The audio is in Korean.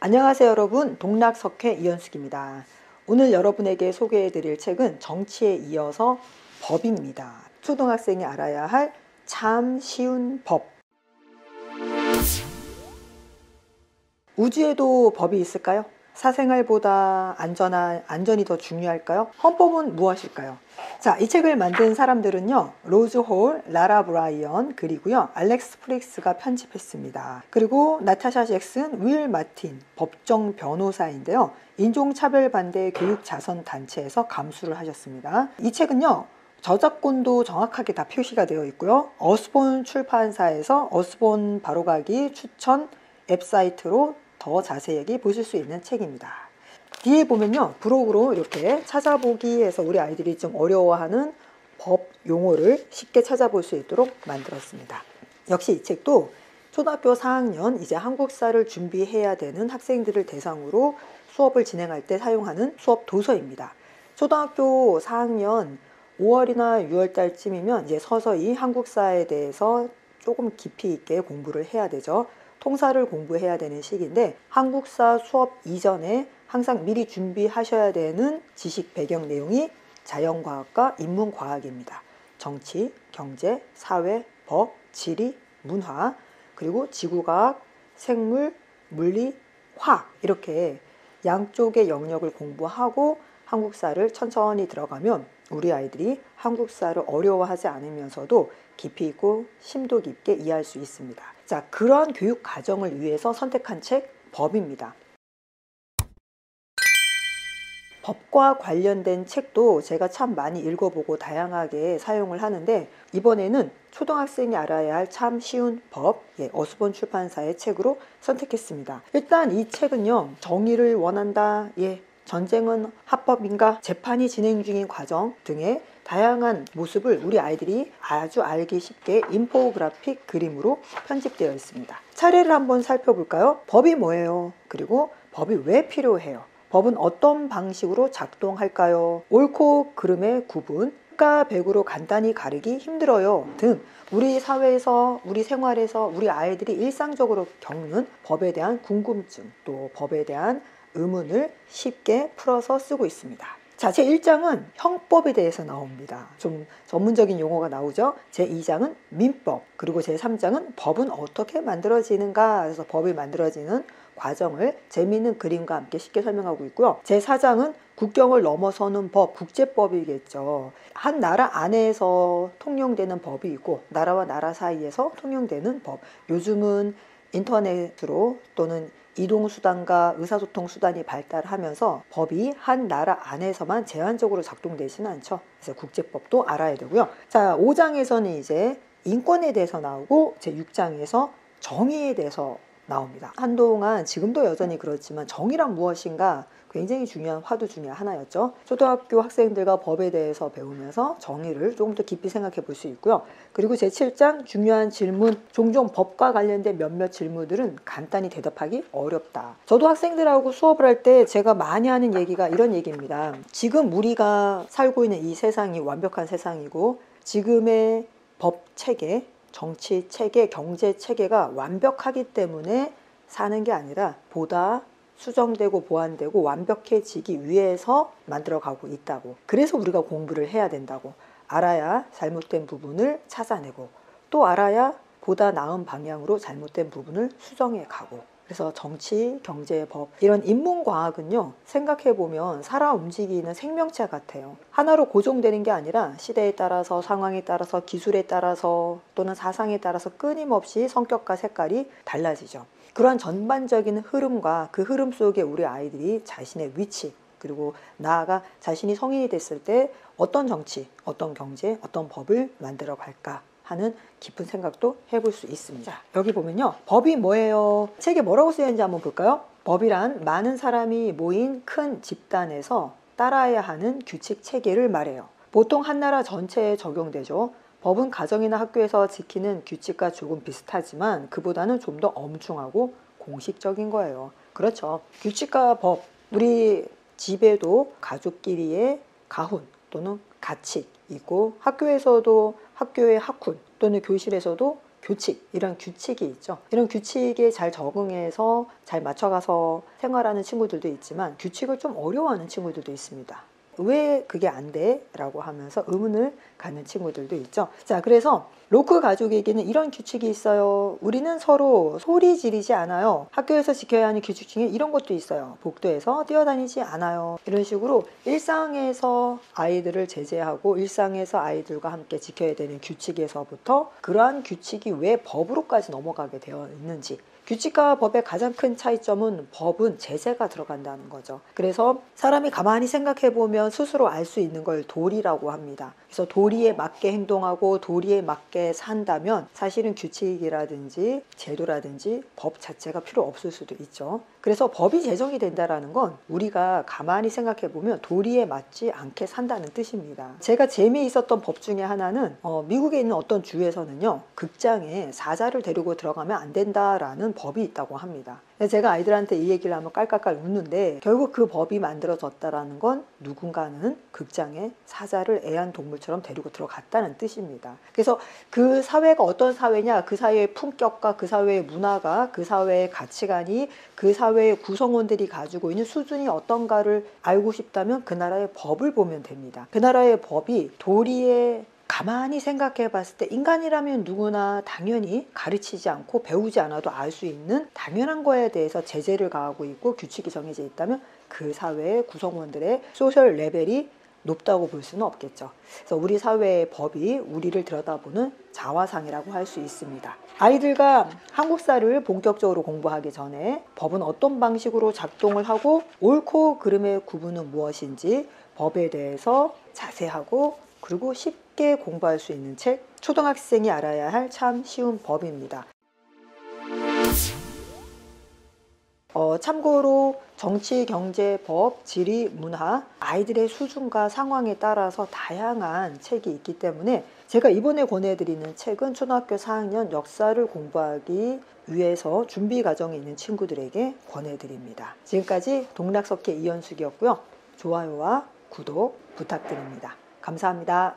안녕하세요 여러분, 동락석회 이현숙입니다. 오늘 여러분에게 소개해 드릴 책은 정치에 이어서 법입니다. 초등학생이 알아야 할 참 쉬운 법. 우주에도 법이 있을까요? 사생활보다 안전이 더 중요할까요? 헌법은 무엇일까요? 자, 이 책을 만든 사람들은요, 로즈 홀, 라라 브라이언, 그리고요, 알렉스 프릭스가 편집했습니다. 그리고 나타샤 잭슨, 윌 마틴, 법정 변호사인데요, 인종차별 반대 교육 자선 단체에서 감수를 하셨습니다. 이 책은요, 저작권도 정확하게 다 표시가 되어 있고요, 어스본 출판사에서 어스본 바로가기 추천 웹사이트로 더 자세하게 보실 수 있는 책입니다. 뒤에 보면요, 부록으로 이렇게 찾아보기 해서 우리 아이들이 좀 어려워하는 법 용어를 쉽게 찾아볼 수 있도록 만들었습니다. 역시 이 책도 초등학교 4학년 이제 한국사를 준비해야 되는 학생들을 대상으로 수업을 진행할 때 사용하는 수업 도서입니다. 초등학교 4학년 5월이나 6월 달쯤이면 이제 서서히 한국사에 대해서 조금 깊이 있게 공부를 해야 되죠. 통사를 공부해야 되는 시기인데, 한국사 수업 이전에 항상 미리 준비하셔야 되는 지식 배경 내용이 자연과학과 인문과학입니다. 정치, 경제, 사회, 법, 지리, 문화, 그리고 지구과학, 생물, 물리, 화학, 이렇게 양쪽의 영역을 공부하고 한국사를 천천히 들어가면 우리 아이들이 한국사를 어려워하지 않으면서도 깊이 있고 심도 깊게 이해할 수 있습니다. 자, 그러한 교육 과정을 위해서 선택한 책 법입니다. 법과 관련된 책도 제가 참 많이 읽어보고 다양하게 사용을 하는데, 이번에는 초등학생이 알아야 할 참 쉬운 법, 어스본 출판사의 책으로 선택했습니다. 일단 이 책은요, 정의를 원한다, 전쟁은 합법인가, 재판이 진행 중인 과정 등의 다양한 모습을 우리 아이들이 아주 알기 쉽게 인포그래픽 그림으로 편집되어 있습니다. 차례를 한번 살펴볼까요? 법이 뭐예요? 그리고 법이 왜 필요해요? 법은 어떤 방식으로 작동할까요? 옳고 그름의 구분, 가 백으로 간단히 가르기 힘들어요 등 우리 사회에서, 우리 생활에서 우리 아이들이 일상적으로 겪는 법에 대한 궁금증, 또 법에 대한 의문을 쉽게 풀어서 쓰고 있습니다. 자, 제1장은 형법에 대해서 나옵니다. 좀 전문적인 용어가 나오죠. 제2장은 민법, 그리고 제3장은 법은 어떻게 만들어지는가, 그래서 법이 만들어지는 과정을 재미있는 그림과 함께 쉽게 설명하고 있고요. 제4장은 국경을 넘어서는 법, 국제법이겠죠. 한 나라 안에서 통용되는 법이 있고 나라와 나라 사이에서 통용되는 법. 요즘은 인터넷으로 또는 이동수단과 의사소통수단이 발달하면서 법이 한 나라 안에서만 제한적으로 작동되지는 않죠. 그래서 국제법도 알아야 되고요. 자, 5장에서는 이제 인권에 대해서 나오고 제6장에서 정의에 대해서 나옵니다. 한동안, 지금도 여전히 그렇지만 정의란 무엇인가 굉장히 중요한 화두 중에 하나였죠. 초등학교 학생들과 법에 대해서 배우면서 정의를 조금 더 깊이 생각해 볼 수 있고요. 그리고 제7장 중요한 질문, 종종 법과 관련된 몇몇 질문들은 간단히 대답하기 어렵다. 저도 학생들하고 수업을 할 때 제가 많이 하는 얘기가 이런 얘기입니다. 지금 우리가 살고 있는 이 세상이 완벽한 세상이고 지금의 법 체계, 정치 체계, 경제 체계가 완벽하기 때문에 사는 게 아니라 보다 수정되고 보완되고 완벽해지기 위해서 만들어가고 있다고. 그래서 우리가 공부를 해야 된다고. 알아야 잘못된 부분을 찾아내고, 또 알아야 보다 나은 방향으로 잘못된 부분을 수정해 가고. 그래서 정치, 경제, 법, 이런 인문과학은요, 생각해보면 살아 움직이는 생명체 같아요. 하나로 고정되는 게 아니라 시대에 따라서, 상황에 따라서, 기술에 따라서, 또는 사상에 따라서 끊임없이 성격과 색깔이 달라지죠. 그러한 전반적인 흐름과 그 흐름 속에 우리 아이들이 자신의 위치, 그리고 나아가 자신이 성인이 됐을 때 어떤 정치, 어떤 경제, 어떤 법을 만들어 갈까 하는 깊은 생각도 해볼 수 있습니다. 여기 보면요, 법이 뭐예요? 책에 뭐라고 쓰여있는지 한번 볼까요? 법이란 많은 사람이 모인 큰 집단에서 따라야 하는 규칙 체계를 말해요. 보통 한 나라 전체에 적용되죠. 법은 가정이나 학교에서 지키는 규칙과 조금 비슷하지만 그보다는 좀 더 엄중하고 공식적인 거예요. 그렇죠. 규칙과 법, 우리 집에도 가족끼리의 가훈 또는 가칙 있고, 학교에서도 학교의 학훈 또는 교실에서도 교칙, 이런 규칙이 있죠. 이런 규칙에 잘 적응해서 잘 맞춰가서 생활하는 친구들도 있지만 규칙을 좀 어려워하는 친구들도 있습니다. 왜 그게 안 돼? 라고 하면서 의문을 갖는 친구들도 있죠. 자, 그래서 로크 가족에게는 이런 규칙이 있어요. 우리는 서로 소리 지르지 않아요. 학교에서 지켜야 하는 규칙 중에 이런 것도 있어요. 복도에서 뛰어다니지 않아요. 이런 식으로 일상에서 아이들을 제재하고 일상에서 아이들과 함께 지켜야 되는 규칙에서부터 그러한 규칙이 왜 법으로까지 넘어가게 되어 있는지, 규칙과 법의 가장 큰 차이점은 법은 제재가 들어간다는 거죠. 그래서 사람이 가만히 생각해 보면 스스로 알 수 있는 걸 도리라고 합니다. 그래서 도리에 맞게 행동하고 도리에 맞게 산다면 사실은 규칙이라든지 제도라든지 법 자체가 필요 없을 수도 있죠. 그래서 법이 제정이 된다는 건 우리가 가만히 생각해 보면 도리에 맞지 않게 산다는 뜻입니다. 제가 재미있었던 법 중에 하나는 미국에 있는 어떤 주에서는요, 극장에 사자를 데리고 들어가면 안 된다라는 법이 있다고 합니다. 제가 아이들한테 이 얘기를 하면 깔깔깔 웃는데, 결국 그 법이 만들어졌다라는 건 누군가는 극장에 사자를 애완동물처럼 데리고 들어갔다는 뜻입니다. 그래서 그 사회가 어떤 사회냐, 그 사회의 품격과 그 사회의 문화가, 그 사회의 가치관이, 그 사회의 구성원들이 가지고 있는 수준이 어떤가를 알고 싶다면 그 나라의 법을 보면 됩니다. 그 나라의 법이 도리에 가만히 생각해 봤을 때 인간이라면 누구나 당연히 가르치지 않고 배우지 않아도 알 수 있는 당연한 거에 대해서 제재를 가하고 있고 규칙이 정해져 있다면 그 사회의 구성원들의 소셜 레벨이 높다고 볼 수는 없겠죠. 그래서 우리 사회의 법이 우리를 들여다보는 자화상이라고 할 수 있습니다. 아이들과 한국사를 본격적으로 공부하기 전에 법은 어떤 방식으로 작동을 하고 옳고 그름의 구분은 무엇인지 법에 대해서 자세하고 그리고 쉽게 공부할 수 있는 책, 초등학생이 알아야 할 참 쉬운 법입니다. 참고로 정치, 경제, 법, 지리, 문화, 아이들의 수준과 상황에 따라서 다양한 책이 있기 때문에 제가 이번에 권해드리는 책은 초등학교 4학년 역사를 공부하기 위해서 준비 과정에 있는 친구들에게 권해드립니다. 지금까지 동락석회 이현숙이었고요. 좋아요와 구독 부탁드립니다. 감사합니다.